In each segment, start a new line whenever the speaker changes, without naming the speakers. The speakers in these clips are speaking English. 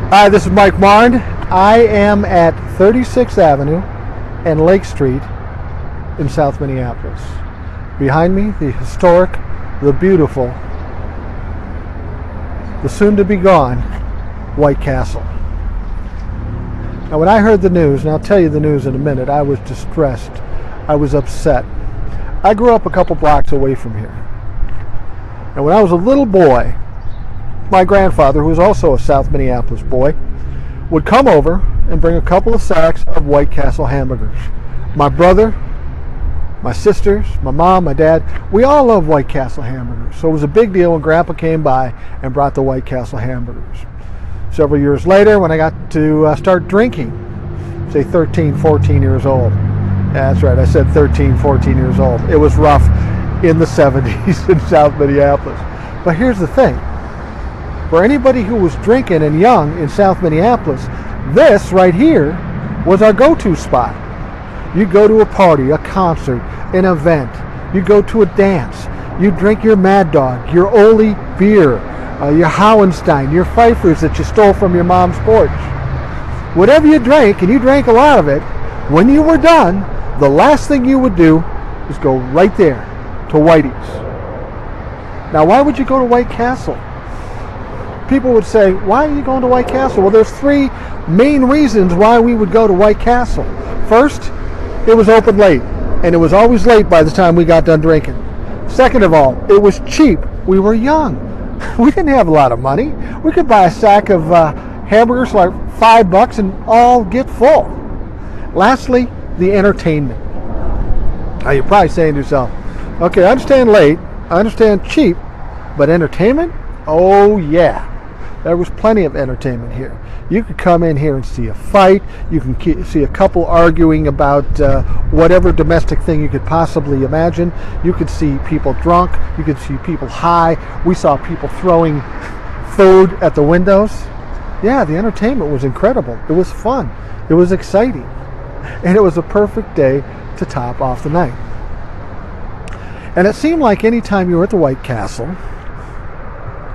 Hi, this is Mike Mauren. I am at 36th Avenue and Lake Street in South Minneapolis. Behind me, the historic, the beautiful, the soon-to-be-gone White Castle. Now, when I heard the news, and I'll tell you the news in a minute, I was distressed. I was upset. I grew up a couple blocks away from here. And when I was a little boy, my grandfather, who was also a South Minneapolis boy, would come over and bring a couple of sacks of White Castle hamburgers. My brother, my sisters, my mom, my dad, we all love White Castle hamburgers. So it was a big deal when Grandpa came by and brought the White Castle hamburgers. Several years later, when I got to start drinking, say 13, 14 years old. Yeah, that's right, I said 13, 14 years old. It was rough in the 70s in South Minneapolis. But here's the thing. For anybody who was drinking and young in South Minneapolis, this right here was our go-to spot. You go to a party, a concert, an event, you go to a dance, you drink your Mad Dog, your Ole beer, your Howenstein, your Pfeiffer's that you stole from your mom's porch. Whatever you drank, and you drank a lot of it, when you were done, the last thing you would do is go right there to Whitey's. Now, why would you go to White Castle? People would say, why are you going to White Castle? Well, there's three main reasons why we would go to White Castle. First, it was open late, and it was always late by the time we got done drinking. Second of all, it was cheap. We were young. We didn't have a lot of money. We could buy a sack of hamburgers for like $5 and all get full. Lastly, the entertainment. Now, you're probably saying to yourself, okay, I understand late, I understand cheap, but entertainment? Oh, yeah. There was plenty of entertainment here. You could come in here and see a fight. You can see a couple arguing about whatever domestic thing you could possibly imagine. You could see people drunk. You could see people high. We saw people throwing food at the windows. Yeah, the entertainment was incredible. It was fun. It was exciting. And it was a perfect day to top off the night. And it seemed like any time you were at the White Castle,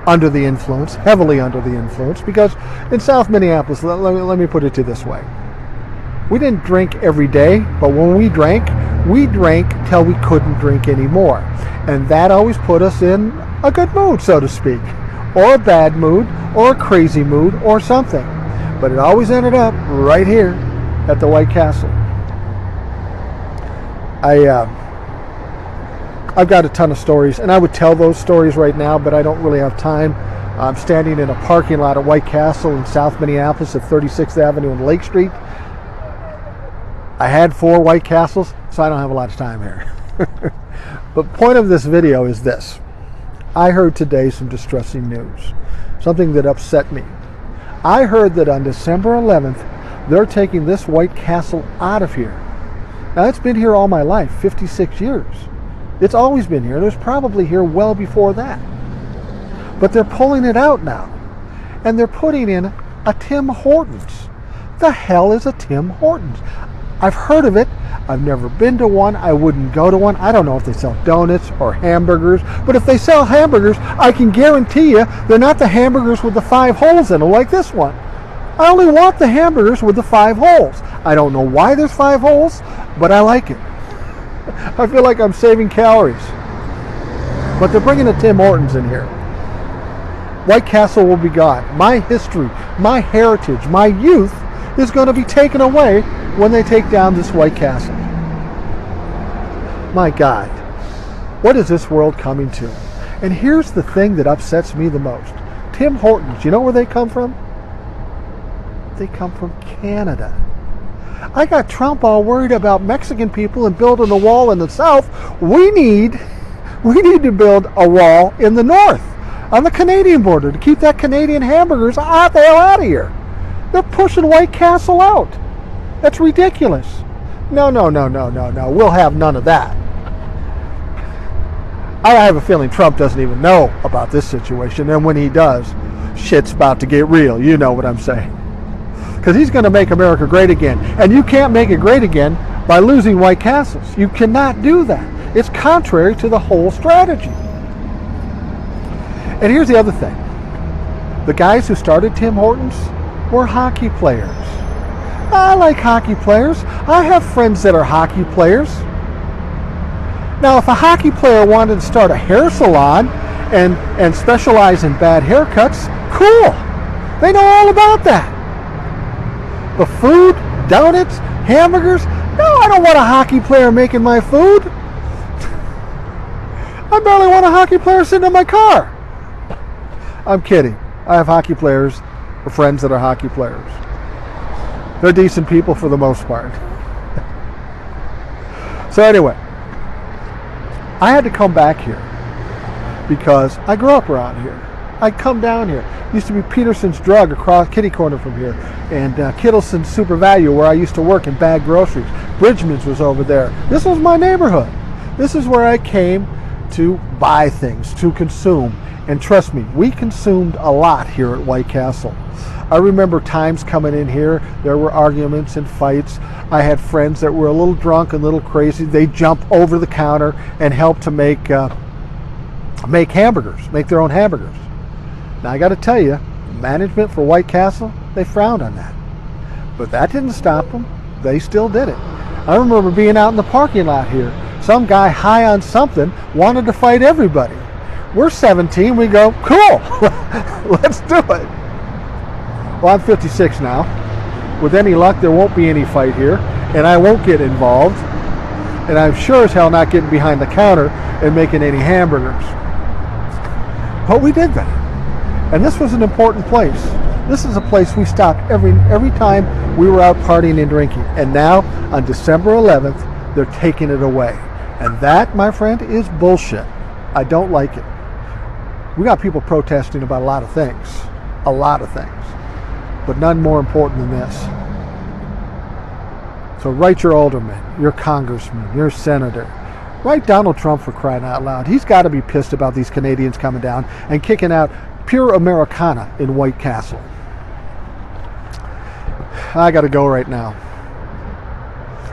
under the influence, heavily under the influence, because in South Minneapolis, let me put it to this way. We didn't drink every day, but when we drank till we couldn't drink anymore. And that always put us in a good mood, so to speak, or a bad mood, or a crazy mood, or something. But it always ended up right here at the White Castle. I've got a ton of stories, and I would tell those stories right now, but I don't really have time. I'm standing in a parking lot at White Castle in South Minneapolis at 36th Avenue and Lake Street. I had 4 White Castles, so I don't have a lot of time here. But the point of this video is this. I heard today some distressing news, something that upset me. I heard that on December 11th, they're taking this White Castle out of here. Now, it's been here all my life, 56 years. It's always been here. It was probably here well before that. But they're pulling it out now. And they're putting in a Tim Hortons. The hell is a Tim Hortons? I've heard of it. I've never been to one. I wouldn't go to one. I don't know if they sell donuts or hamburgers. But if they sell hamburgers, I can guarantee you they're not the hamburgers with the 5 holes in them like this one. I only want the hamburgers with the 5 holes. I don't know why there's 5 holes, but I like it. I feel like I'm saving calories. But they're bringing a Tim Hortons in here. White Castle will be gone. My history, my heritage, my youth is going to be taken away when they take down this White Castle. My God, what is this world coming to? And here's the thing that upsets me the most. Tim Hortons, you know where they come from? They come from Canada. I got Trump all worried about Mexican people and building a wall in the south. We need to build a wall in the north, on the Canadian border, to keep that Canadian hamburgers the hell out of here. They're pushing White Castle out. That's ridiculous. No. We'll have none of that. I have a feeling Trump doesn't even know about this situation, and when he does, shit's about to get real. You know what I'm saying. Because he's going to make America great again. And you can't make it great again by losing White Castles. You cannot do that. It's contrary to the whole strategy. And here's the other thing. The guys who started Tim Hortons, were hockey players. I like hockey players. I have friends that are hockey players. Now, if a hockey player wanted to start a hair salon and specialize in bad haircuts, cool. They know all about that. But food, donuts, hamburgers, no, I don't want a hockey player making my food. I barely want a hockey player sitting in my car. I'm kidding. I have hockey players or friends that are hockey players. They're decent people for the most part. So anyway, I had to come back here because I grew up around here. I'd come down here. Used to be Peterson's Drug across kitty corner from here, and Kittleson's Super Value where I used to work and bag groceries. Bridgman's was over there. This was my neighborhood. This is where I came to buy things, to consume. And trust me, we consumed a lot here at White Castle. I remember times coming in here, there were arguments and fights. I had friends that were a little drunk and a little crazy. They'd jump over the counter and help to make hamburgers, make their own hamburgers. Now I got to tell you, management for White Castle, they frowned on that. But that didn't stop them. They still did it. I remember being out in the parking lot here. Some guy high on something wanted to fight everybody. We're 17, we go, cool, let's do it. Well, I'm 56 now. With any luck, there won't be any fight here, and I won't get involved. And I'm sure as hell not getting behind the counter and making any hamburgers. But we did that. And this was an important place. This is a place we stopped every time we were out partying and drinking. And now, on December 11th, they're taking it away. And that, my friend, is bullshit. I don't like it. We got people protesting about a lot of things. A lot of things. But none more important than this. So write your alderman, your congressman, your senator. Write Donald Trump, for crying out loud. He's got to be pissed about these Canadians coming down and kicking out pure Americana in White Castle. I got to go right now.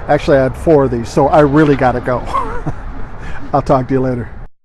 Actually, I had 4 of these, so I really got to go. I'll talk to you later.